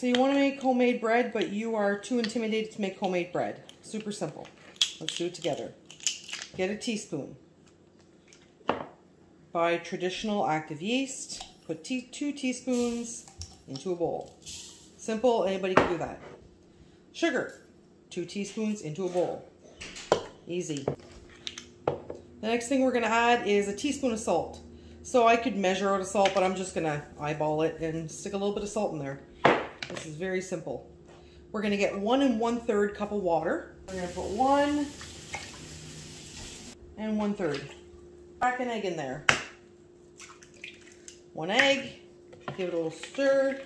So you want to make homemade bread, but you are too intimidated to make homemade bread. Super simple. Let's do it together. Get a teaspoon. Buy traditional active yeast. Put 2 teaspoons into a bowl. Simple, anybody can do that. Sugar, 2 teaspoons into a bowl. Easy. The next thing we're going to add is a teaspoon of salt. So I could measure out a salt, but I'm just going to eyeball it and stick a little bit of salt in there. This is very simple. We're going to get 1 1/3 cup of water. We're going to put 1 1/3. Crack an egg in there. 1 egg. Give it a little stir.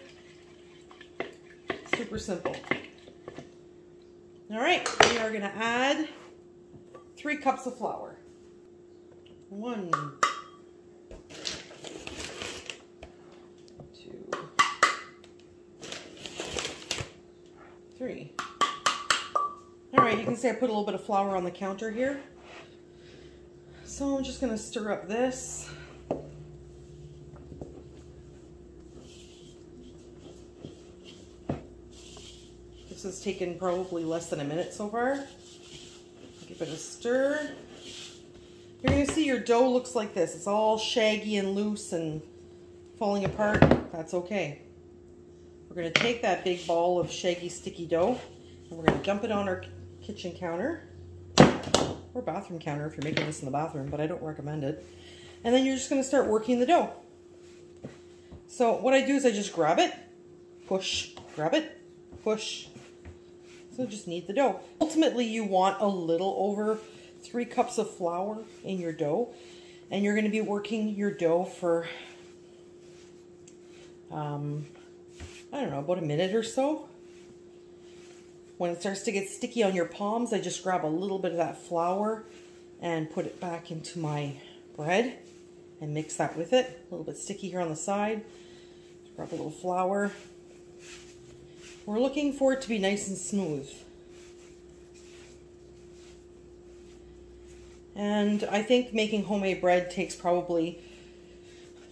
Super simple. All right, we are going to add 3 cups of flour. 1, 2, 3. All right, you can see I put a little bit of flour on the counter here. So I'm just going to stir up this. This has taken probably less than a minute so far. Give it a stir. You're going to see your dough looks like this. It's all shaggy and loose and falling apart. That's okay. We're going to take that big ball of shaggy, sticky dough and we're going to dump it on our kitchen counter or bathroom counter if you're making this in the bathroom, but I don't recommend it. And then you're just going to start working the dough. So what I do is I just grab it, push, grab it, push. So just knead the dough. Ultimately, you want a little over 3 cups of flour in your dough, and you're going to be working your dough for, I don't know, about a minute or so. When it starts to get sticky on your palms, I just grab a little bit of that flour and put it back into my bread and mix that with it. A little bit sticky here on the side. Just grab a little flour. We're looking for it to be nice and smooth. And I think making homemade bread takes probably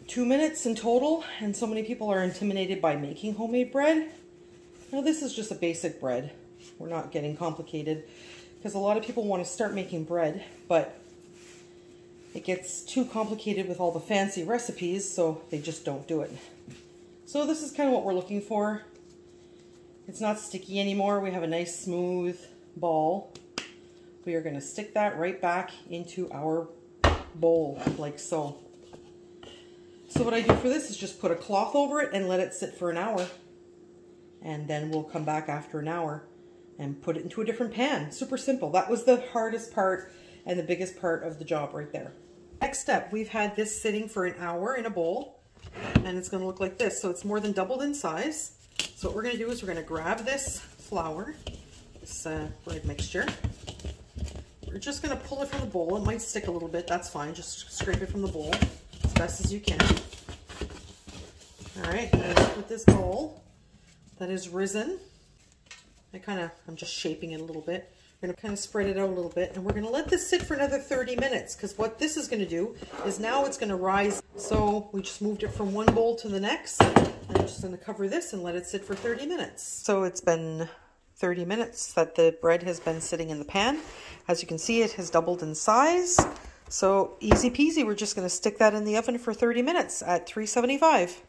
2 minutes in total, and so many people are intimidated by making homemade bread. Now this is just a basic bread. We're not getting complicated because a lot of people want to start making bread, but it gets too complicated with all the fancy recipes, so they just don't do it. So this is kind of what we're looking for. It's not sticky anymore. We have a nice smooth ball. We are going to stick that right back into our bowl like so. So what I do for this is just put a cloth over it and let it sit for an hour. And then we'll come back after an hour and put it into a different pan. Super simple. That was the hardest part and the biggest part of the job right there. Next step, we've had this sitting for an hour in a bowl and it's going to look like this. So it's more than doubled in size. So what we're going to do is we're going to grab this flour, this bread mixture. We're just going to pull it from the bowl. It might stick a little bit. That's fine. Just scrape it from the bowl as best as you can. All right, with this bowl that is risen, I'm just shaping it a little bit. We're going to kind of spread it out a little bit, and we're going to let this sit for another 30 minutes because what this is going to do is now it's going to rise. So we just moved it from one bowl to the next. I'm just going to cover this and let it sit for 30 minutes. So it's been 30 minutes that the bread has been sitting in the pan. As you can see, it has doubled in size. So easy peasy, we're just going to stick that in the oven for 30 minutes at 375.